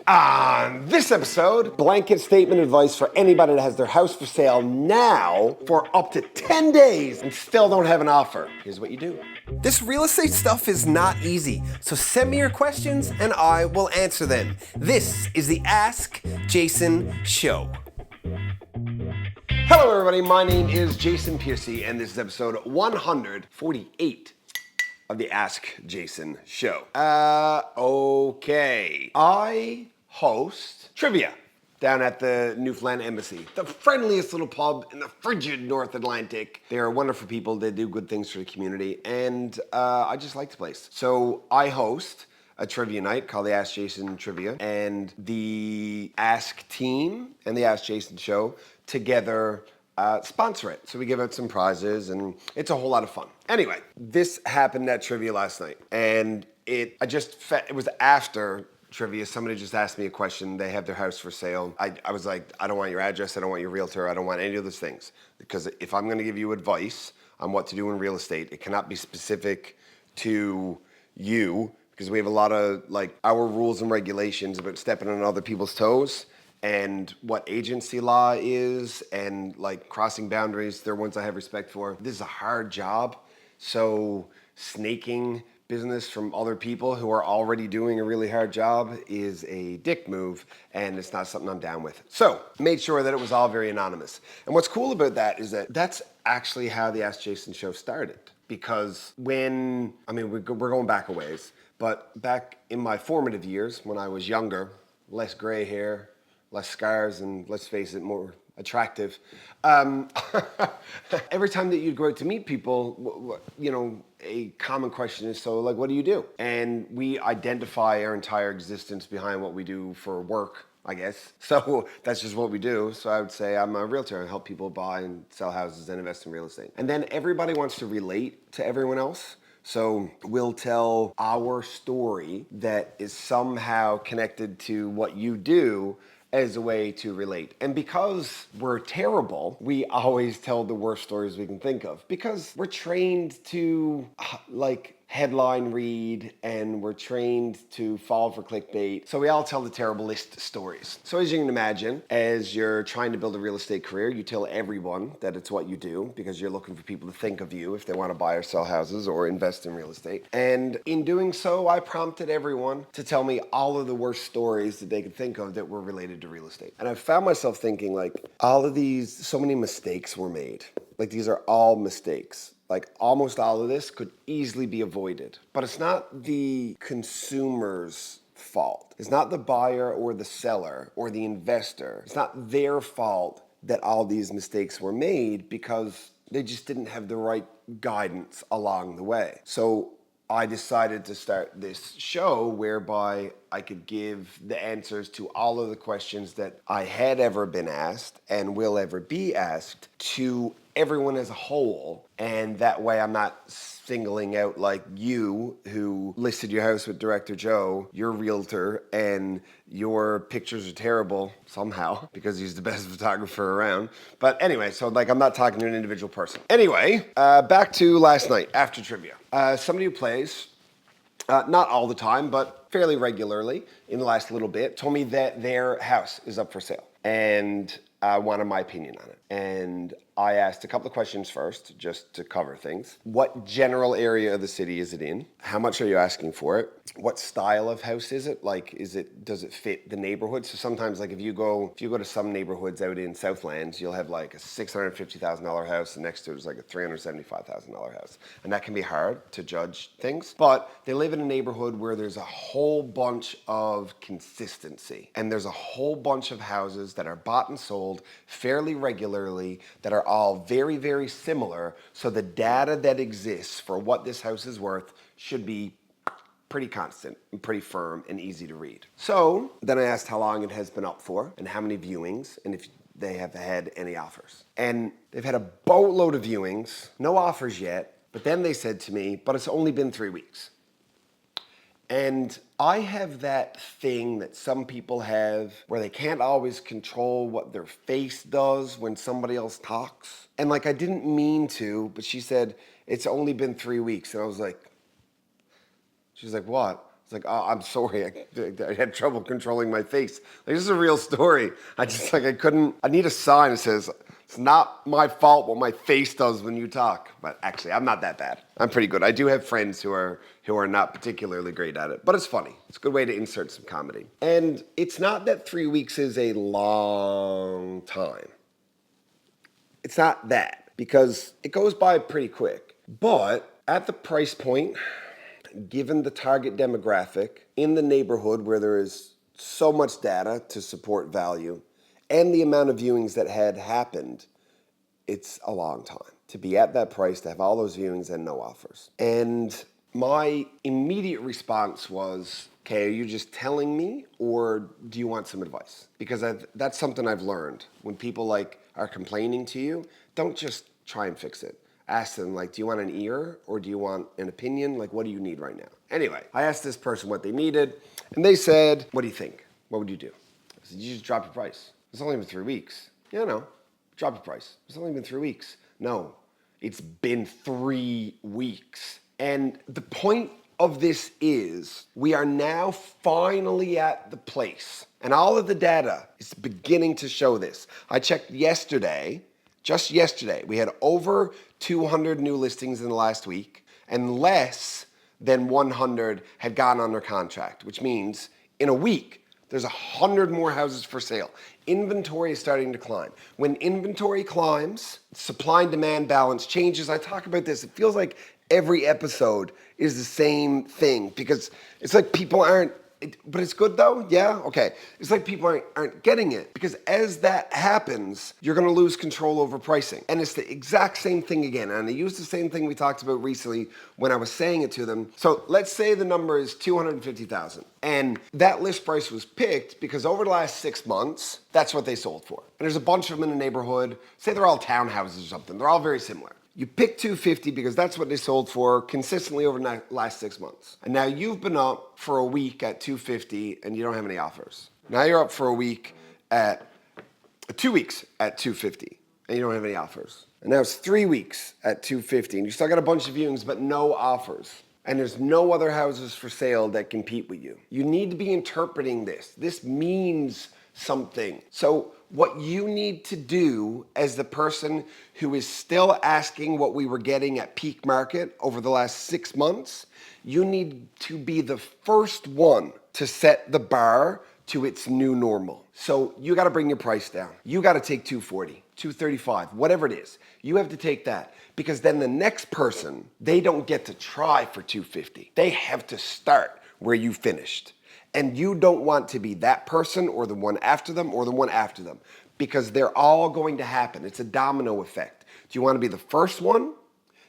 On this episode, blanket statement advice for anybody that has their house for sale now for up to 10 days and still don't have an offer. Here's what you do. This real estate stuff is not easy, so send me your questions and I will answer them. This is the Ask Jason Show. Hello everybody, my name is Jason Piercey and this is episode 148 of the Ask Jason Show. Okay. I host trivia down at the Newfoundland Embassy, the friendliest little pub in the frigid North Atlantic. They are wonderful people. They do good things for the community, and I just like the place. So I host a trivia night called the Ask Jason Trivia, and the Ask team and the Ask Jason Show together sponsor it. So we give out some prizes and it's a whole lot of fun. Anyway, this happened at trivia last night and it was after trivia. Somebody just asked me a question. They have their house for sale. I was like, I don't want your address. I don't want your realtor. I don't want any of those things. Because if I'm going to give you advice on what to do in real estate, it cannot be specific to you because we have a lot of our rules and regulations about stepping on other people's toes. And what agency law is and crossing boundaries, they're ones I have respect for. This is a hard job, so snaking business from other people who are already doing a really hard job is a dick move, and it's not something I'm down with. So, made sure that it was all very anonymous. And what's cool about that is that that's actually how the Ask Jason Show started. Because we're going back a ways, but back in my formative years, when I was younger, less gray hair, less scars, and let's face it, more attractive. Every time that you'd go out to meet people, a common question is, so what do you do? And we identify our entire existence behind what we do for work, I guess. So that's just what we do. So I would say I'm a realtor. I help people buy and sell houses and invest in real estate. And then everybody wants to relate to everyone else. So we'll tell our story that is somehow connected to what you do as a way to relate. And because we're terrible, we always tell the worst stories we can think of. Because we're trained to headline read and we're trained to fall for clickbait. So we all tell the terriblest stories. So as you can imagine, as you're trying to build a real estate career, you tell everyone that it's what you do because you're looking for people to think of you if they want to buy or sell houses or invest in real estate. And in doing so, I prompted everyone to tell me all of the worst stories that they could think of that were related to real estate. And I found myself thinking all of these, so many mistakes were made. These are all mistakes. Almost all of this could easily be avoided. But it's not the consumer's fault. It's not the buyer or the seller or the investor. It's not their fault that all these mistakes were made because they just didn't have the right guidance along the way. So I decided to start this show whereby I could give the answers to all of the questions that I had ever been asked and will ever be asked to everyone as a whole. And that way I'm not singling out you who listed your house with Director Joe, your realtor, and your pictures are terrible somehow because he's the best photographer around. But anyway, so I'm not talking to an individual person. Anyway, back to last night after trivia. Somebody who plays, not all the time, but fairly regularly in the last little bit, told me that their house is up for sale and wanted my opinion on it. And I asked a couple of questions first, just to cover things. What general area of the city is it in? How much are you asking for it? What style of house is it? Does it fit the neighborhood? So sometimes, if you go to some neighborhoods out in Southlands, you'll have a $650,000 house, and next to it is a $375,000 house. And that can be hard to judge things. But they live in a neighborhood where there's a whole bunch of consistency. And there's a whole bunch of houses that are bought and sold fairly regularly that are all very, very similar. So the data that exists for what this house is worth should be pretty constant and pretty firm and easy to read. So then I asked how long it has been up for and how many viewings and if they have had any offers. And they've had a boatload of viewings, no offers yet, but then they said to me, but it's only been 3 weeks. And I have that thing that some people have where they can't always control what their face does when somebody else talks. And I didn't mean to, but she said, it's only been 3 weeks. And I was like, she's like, what? It's like, oh, I'm sorry. I had trouble controlling my face. Like, this is a real story. I need a sign that says, it's not my fault what my face does when you talk. But actually, I'm not that bad. I'm pretty good. I do have friends who are not particularly great at it. But it's funny. It's a good way to insert some comedy. And it's not that 3 weeks is a long time. It's not that. Because it goes by pretty quick. But at the price point, given the target demographic in the neighborhood where there is so much data to support value and the amount of viewings that had happened, it's a long time to be at that price, to have all those viewings and no offers. And my immediate response was, okay, are you just telling me or do you want some advice? Because that's something I've learned. When people are complaining to you, don't just try and fix it. Ask them, do you want an ear or do you want an opinion? What do you need right now? Anyway, I asked this person what they needed, and they said, what do you think? What would you do? I said, you just drop your price. It's only been 3 weeks. Yeah, no. Drop your price. It's only been 3 weeks. No, it's been 3 weeks. And the point of this is we are now finally at the place, and all of the data is beginning to show this. I checked yesterday. Just yesterday, we had over 200 new listings in the last week, and less than 100 had gone under contract, which means in a week, there's 100 more houses for sale. Inventory is starting to climb. When inventory climbs, supply and demand balance changes. I talk about this. It feels like every episode is the same thing because it's like people aren't, but it's good though, yeah? Okay. It's like people aren't getting it because as that happens, you're gonna lose control over pricing. And it's the exact same thing again. And I use the same thing we talked about recently when I was saying it to them. So let's say the number is 250,000 and that list price was picked because over the last 6 months, that's what they sold for. And there's a bunch of them in the neighborhood. Say they're all townhouses or something. They're all very similar. You pick 250 because that's what they sold for consistently over the last 6 months. And now you've been up for a week at 250 and you don't have any offers. Now you're up for a week at 2 weeks at 250 and you don't have any offers. And now it's 3 weeks at 250 and you still got a bunch of viewings but no offers. And there's no other houses for sale that compete with you. You need to be interpreting this. This means something. So what you need to do as the person who is still asking what we were getting at peak market over the last 6 months, you need to be the first one to set the bar to its new normal. So you got to bring your price down. You got to take 240, 235, whatever it is. You have to take that because then the next person, they don't get to try for 250. They have to start where you finished. And you don't want to be that person or the one after them or the one after them because they're all going to happen. It's a domino effect. Do you want to be the first one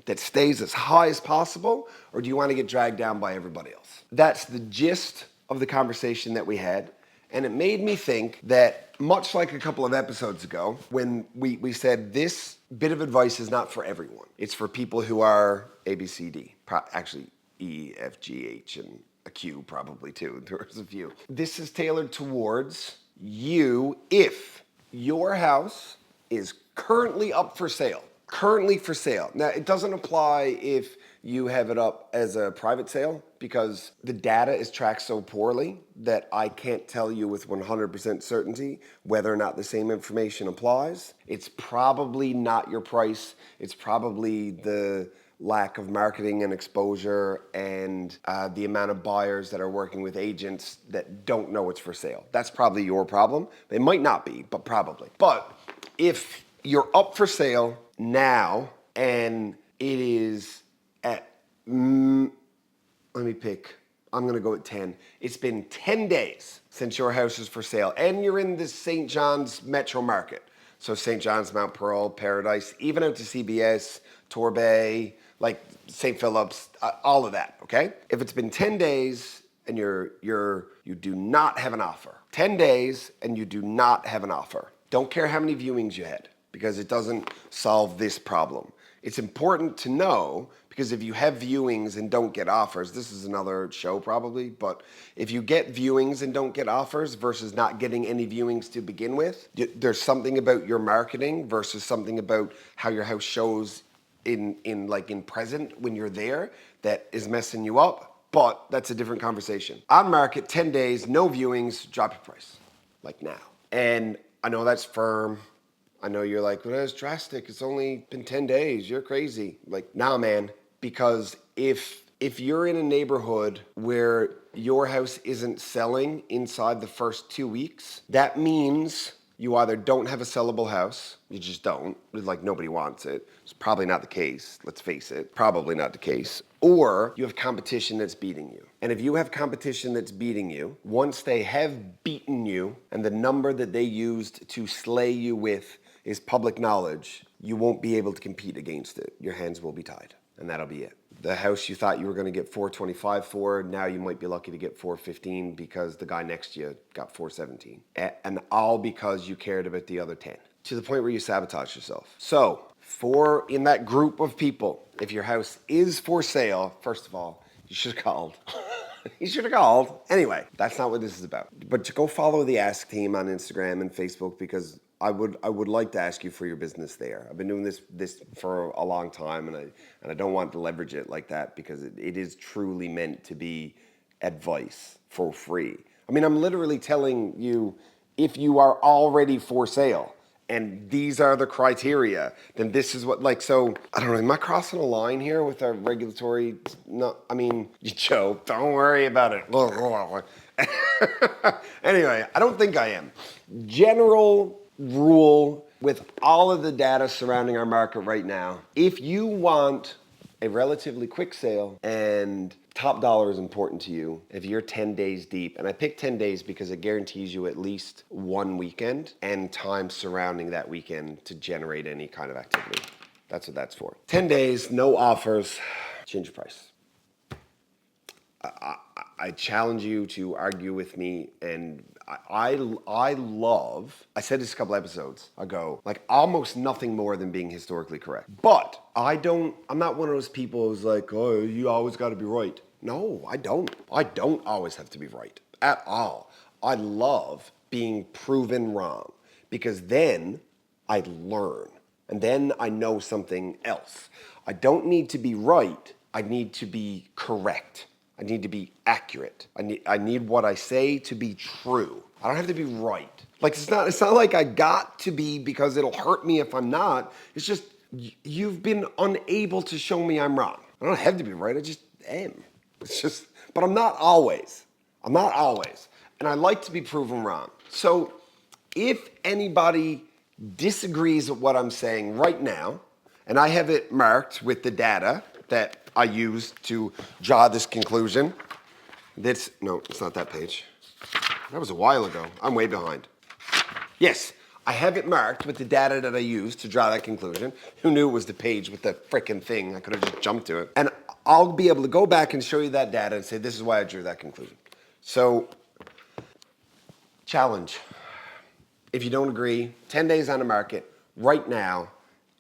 that stays as high as possible or do you want to get dragged down by everybody else? That's the gist of the conversation that we had. And it made me think that much like a couple of episodes ago when we said this bit of advice is not for everyone. It's for people who are A, B, C, D, actually E, F, G, H, and a Q probably too. There's a few. This is tailored towards you if your house is currently up for sale. Currently for sale. Now, it doesn't apply if you have it up as a private sale because the data is tracked so poorly that I can't tell you with 100% certainty whether or not the same information applies. It's probably not your price. It's probably the lack of marketing and exposure and the amount of buyers that are working with agents that don't know it's for sale. That's probably your problem. It might not be, but probably. But if you're up for sale now and it is at, let me pick, I'm gonna go at 10. It's been 10 days since your house is for sale and you're in the St. John's metro market. So St. John's, Mount Pearl, Paradise, even out to CBS, Torbay, like St. Philip's, all of that, okay? If it's been 10 days and you do not have an offer, 10 days and you do not have an offer, don't care how many viewings you had because it doesn't solve this problem. It's important to know because if you have viewings and don't get offers, this is another show probably, but if you get viewings and don't get offers versus not getting any viewings to begin with, there's something about your marketing versus something about how your house shows in present when you're there that is messing you up. but that's a different conversation. On market, 10 days, no viewings, drop your price, like now. And I know that's firm. I know you're like, well, that's drastic. It's only been 10 days. You're crazy. Like, nah, man, because if you're in a neighborhood where your house isn't selling inside the first 2 weeks, that means you either don't have a sellable house, you just don't, like nobody wants it. It's probably not the case, let's face it, probably not the case. Or you have competition that's beating you. And if you have competition that's beating you, once they have beaten you and the number that they used to slay you with is public knowledge, you won't be able to compete against it. Your hands will be tied, and that'll be it. The house you thought you were gonna get $425 for, now you might be lucky to get $415 because the guy next to you got $417. And all because you cared about the other 10, to the point where you sabotage yourself. So, in that group of people, if your house is for sale, first of all, you should have called. You should have called. Anyway, that's not what this is about. But to go follow the Ask Team on Instagram and Facebook, because I would like to ask you for your business there. I've been doing this for a long time, and I don't want to leverage it like that because it is truly meant to be advice for free. I mean, I'm literally telling you, if you are already for sale and these are the criteria, then this is what, like, so, I don't know, am I crossing a line here with our regulatory? No, I mean, you joke, don't worry about it. Anyway, I don't think I am. General rule with all of the data surrounding our market right now, if you want a relatively quick sale and top dollar is important to you, if you're 10 days deep, and I picked 10 days because it guarantees you at least one weekend and time surrounding that weekend to generate any kind of activity. That's what that's for. 10 days, no offers, change your price. I challenge you to argue with me, and I said this a couple episodes ago, like almost nothing more than being historically correct. But I'm not one of those people who's like, oh, you always gotta be right. No, I don't. I don't always have to be right at all. I love being proven wrong because then I learn and then I know something else. I don't need to be right. I need to be correct. I need to be accurate. I need what I say to be true. I don't have to be right. Like it's not like I got to be because it'll hurt me if I'm not. It's just you've been unable to show me I'm wrong. I don't have to be right. I just am. It's just, but I'm not always. I'm not always. And I like to be proven wrong. So if anybody disagrees with what I'm saying right now, and I have it marked with the data that I used to draw this conclusion. No, it's not that page. That was a while ago. I'm way behind. Yes, I have it marked with the data that I used to draw that conclusion. Who knew it was the page with the frickin' thing? I could have just jumped to it. And I'll be able to go back and show you that data and say, this is why I drew that conclusion. So, challenge. If you don't agree, 10 days on the market right now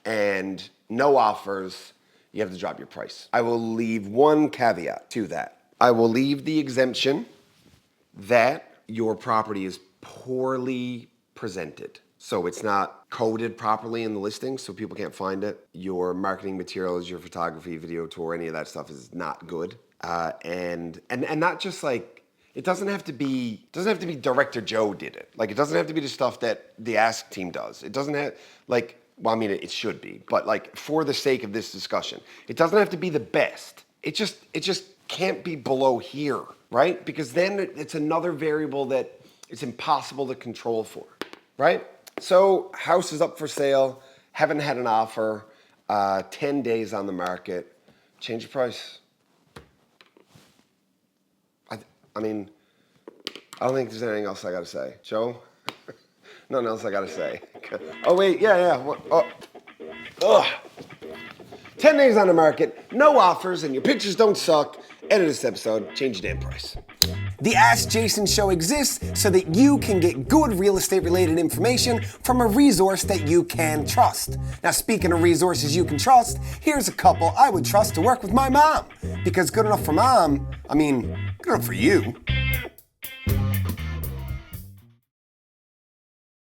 and no offers, you have to drop your price. I will leave one caveat to that. I will leave the exemption that your property is poorly presented. So it's not coded properly in the listing so people can't find it. Your marketing materials, your photography, video tour, any of that stuff is not good. And not just like, it doesn't have to be Director Joe did it. Like it doesn't have to be the stuff that the Ask Team does. It doesn't have, like, well, I mean, it should be, but like for the sake of this discussion, it doesn't have to be the best. It just can't be below here, right? Because then it's another variable that it's impossible to control for, right? So house is up for sale, haven't had an offer, 10 days on the market, change your price. I mean, I don't think there's anything else I gotta say. Joe? Nothing else I gotta say. Oh wait, yeah. Ugh. 10 days on the market, no offers, and your pictures don't suck. Edit this episode, change your damn price. The Ask Jason Show exists so that you can get good real estate related information from a resource that you can trust. Now, speaking of resources you can trust, here's a couple I would trust to work with my mom. Because good enough for mom, I mean, good enough for you.